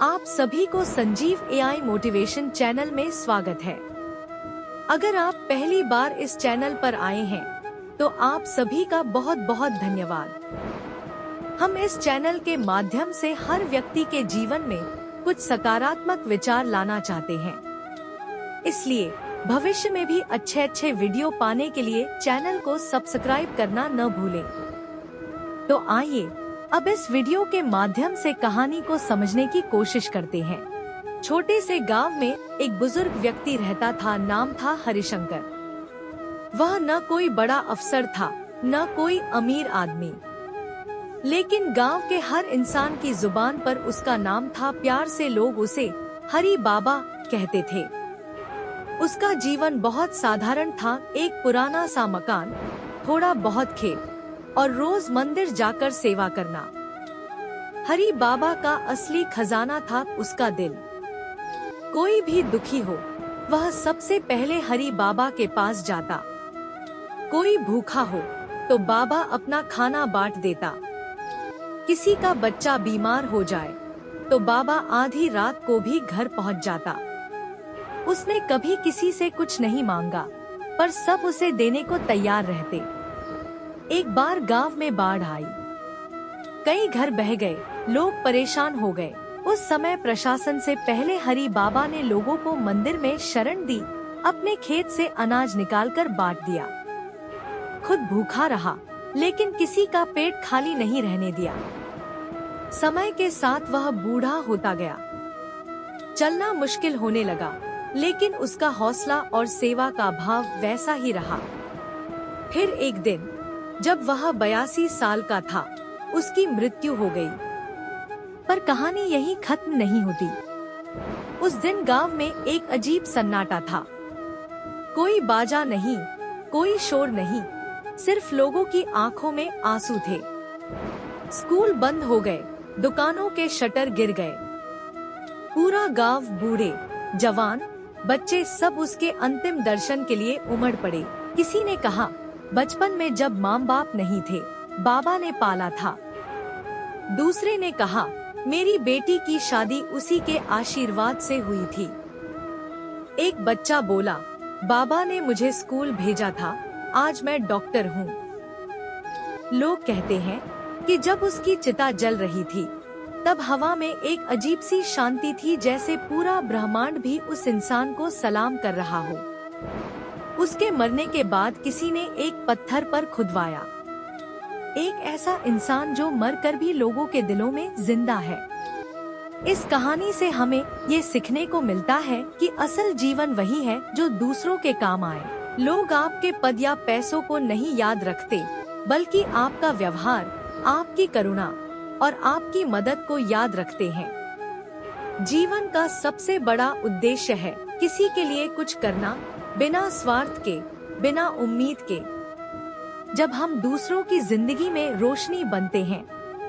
आप सभी को संजीव एआई मोटिवेशन चैनल में स्वागत है। अगर आप पहली बार इस चैनल पर आए हैं, तो आप सभी का बहुत बहुत धन्यवाद। हम इस चैनल के माध्यम से हर व्यक्ति के जीवन में कुछ सकारात्मक विचार लाना चाहते हैं। इसलिए भविष्य में भी अच्छे वीडियो पाने के लिए चैनल को सब्सक्राइब करना न भूलें। तो आइए अब इस वीडियो के माध्यम से कहानी को समझने की कोशिश करते हैं। छोटे से गांव में एक बुजुर्ग व्यक्ति रहता था, नाम था हरिशंकर। वह न कोई बड़ा अफसर था, न कोई अमीर आदमी, लेकिन गांव के हर इंसान की जुबान पर उसका नाम था। प्यार से लोग उसे हरि बाबा कहते थे। उसका जीवन बहुत साधारण था, एक पुराना सा मकान, थोड़ा बहुत खेत और रोज मंदिर जाकर सेवा करना। हरि बाबा का असली खजाना था उसका दिल। कोई भी दुखी हो, वह सबसे पहले हरि बाबा के पास जाता। कोई भूखा हो तो बाबा अपना खाना बांट देता। किसी का बच्चा बीमार हो जाए तो बाबा आधी रात को भी घर पहुंच जाता। उसने कभी किसी से कुछ नहीं मांगा, पर सब उसे देने को तैयार रहते। एक बार गांव में बाढ़ आई, कई घर बह गए, लोग परेशान हो गए। उस समय प्रशासन से पहले हरि बाबा ने लोगों को मंदिर में शरण दी, अपने खेत से अनाज निकालकर बांट दिया। खुद भूखा रहा, लेकिन किसी का पेट खाली नहीं रहने दिया। समय के साथ वह बूढ़ा होता गया, चलना मुश्किल होने लगा, लेकिन उसका हौसला और सेवा का भाव वैसा ही रहा। फिर एक दिन जब वह 82 साल का था, उसकी मृत्यु हो गई। पर कहानी यहीं खत्म नहीं होती। उस दिन गांव में एक अजीब सन्नाटा था। कोई बाजा नहीं, कोई शोर नहीं, सिर्फ लोगों की आंखों में आंसू थे। स्कूल बंद हो गए, दुकानों के शटर गिर गए। पूरा गांव, बूढ़े, जवान, बच्चे सब उसके अंतिम दर्शन के लिए उमड़ पड़े। किसी ने कहा, बचपन में जब माँ बाप नहीं थे, बाबा ने पाला था। दूसरे ने कहा, मेरी बेटी की शादी उसी के आशीर्वाद से हुई थी। एक बच्चा बोला, बाबा ने मुझे स्कूल भेजा था, आज मैं डॉक्टर हूँ। लोग कहते हैं कि जब उसकी चिता जल रही थी, तब हवा में एक अजीब सी शांति थी, जैसे पूरा ब्रह्मांड भी उस इंसान को सलाम कर रहा हो। उसके मरने के बाद किसी ने एक पत्थर पर खुदवाया, एक ऐसा इंसान जो मरकर भी लोगों के दिलों में जिंदा है। इस कहानी से हमें ये सीखने को मिलता है कि असल जीवन वही है जो दूसरों के काम आए। लोग आपके पद या पैसों को नहीं याद रखते, बल्कि आपका व्यवहार, आपकी करुणा और आपकी मदद को याद रखते हैं। जीवन का सबसे बड़ा उद्देश्य है किसी के लिए कुछ करना, बिना स्वार्थ के, बिना उम्मीद के। जब हम दूसरों की जिंदगी में रोशनी बनते हैं,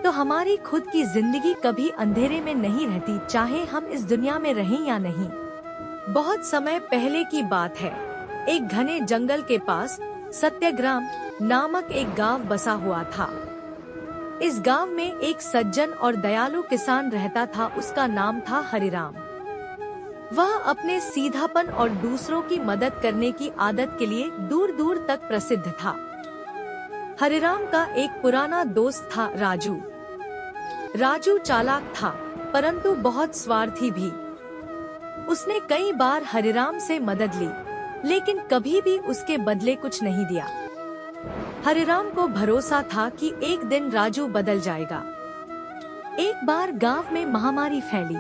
तो हमारी खुद की जिंदगी कभी अंधेरे में नहीं रहती, चाहे हम इस दुनिया में रहें या नहीं। बहुत समय पहले की बात है, एक घने जंगल के पास सत्यग्राम नामक एक गांव बसा हुआ था। इस गांव में एक सज्जन और दयालु किसान रहता था, उसका नाम था हरिराम। वह अपने सीधापन और दूसरों की मदद करने की आदत के लिए दूर दूर तक प्रसिद्ध था। हरिराम का एक पुराना दोस्त था, राजू। राजू चालाक था, परंतु बहुत स्वार्थी भी। उसने कई बार हरिराम से मदद ली, लेकिन कभी भी उसके बदले कुछ नहीं दिया। हरिराम को भरोसा था कि एक दिन राजू बदल जाएगा। एक बार गांव में महामारी फैली,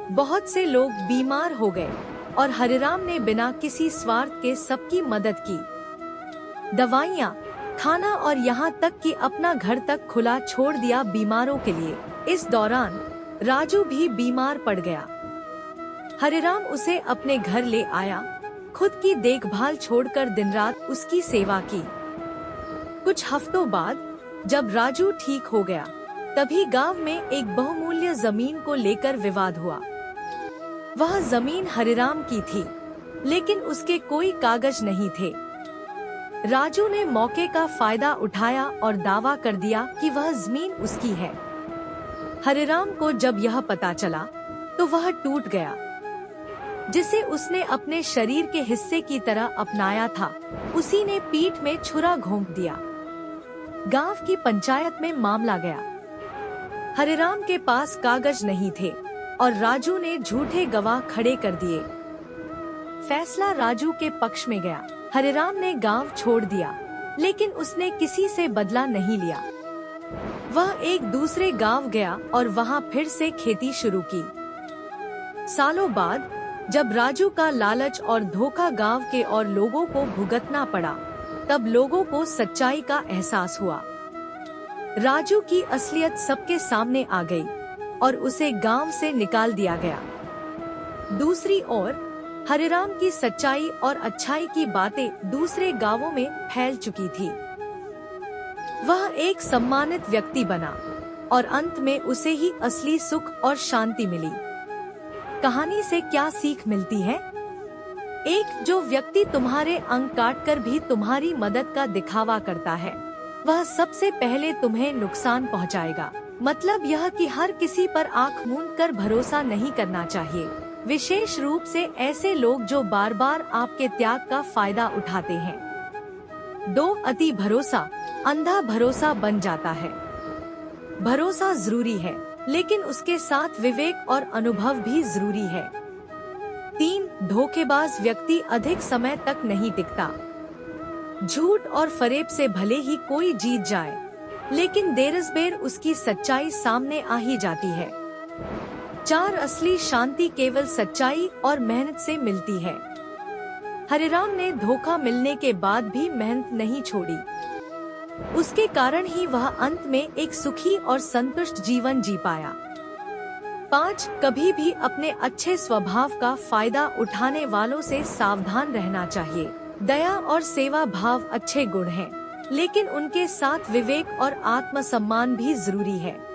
बहुत से लोग बीमार हो गए और हरिराम ने बिना किसी स्वार्थ के सबकी मदद की। दवाइयाँ, खाना और यहाँ तक कि अपना घर तक खुला छोड़ दिया बीमारों के लिए। इस दौरान राजू भी बीमार पड़ गया। हरिराम उसे अपने घर ले आया, खुद की देखभाल छोड़कर दिन रात उसकी सेवा की। कुछ हफ्तों बाद जब राजू ठीक हो गया, तभी गांव में एक बहुमूल्य जमीन को लेकर विवाद हुआ। वह जमीन हरिराम की थी, लेकिन उसके कोई कागज नहीं थे। राजू ने मौके का फायदा उठाया और दावा कर दिया कि वह जमीन उसकी है। हरिराम को जब यह पता चला तो वह टूट गया। जिसे उसने अपने शरीर के हिस्से की तरह अपनाया था, उसी ने पीठ में छुरा घोंप दिया। गांव की पंचायत में मामला गया। हरिराम के पास कागज नहीं थे और राजू ने झूठे गवाह खड़े कर दिए। फैसला राजू के पक्ष में गया। हरिराम ने गांव छोड़ दिया, लेकिन उसने किसी से बदला नहीं लिया। वह एक दूसरे गांव गया और वहां फिर से खेती शुरू की। सालों बाद जब राजू का लालच और धोखा गांव के और लोगों को भुगतना पड़ा, तब लोगों को सच्चाई का एहसास हुआ। राजू की असलियत सबके सामने आ गई और उसे गांव से निकाल दिया गया। दूसरी ओर हरिराम की सच्चाई और अच्छाई की बातें दूसरे गांवों में फैल चुकी थी। वह एक सम्मानित व्यक्ति बना और अंत में उसे ही असली सुख और शांति मिली। कहानी से क्या सीख मिलती है? एक, जो व्यक्ति तुम्हारे अंग काटकर भी तुम्हारी मदद का दिखावा करता है, वह सबसे पहले तुम्हें नुकसान पहुंचाएगा। मतलब यह कि हर किसी पर आंख मूंद कर भरोसा नहीं करना चाहिए, विशेष रूप से ऐसे लोग जो बार बार आपके त्याग का फायदा उठाते हैं। 2, अति भरोसा अंधा भरोसा बन जाता है। भरोसा जरूरी है, लेकिन उसके साथ विवेक और अनुभव भी जरूरी है। 3, धोखेबाज व्यक्ति अधिक समय तक नहीं टिकता। झूठ और फरेब से भले ही कोई जीत जाए, लेकिन देर-ए-बेर उसकी सच्चाई सामने आ ही जाती है। 4, असली शांति केवल सच्चाई और मेहनत से मिलती है। हरिराम ने धोखा मिलने के बाद भी मेहनत नहीं छोड़ी। उसके कारण ही वह अंत में एक सुखी और संतुष्ट जीवन जी पाया। 5, कभी भी अपने अच्छे स्वभाव का फायदा उठाने वालों से सावधान रहना चाहिए। दया और सेवा भाव अच्छे गुण हैं, लेकिन उनके साथ विवेक और आत्मसम्मान भी जरूरी है।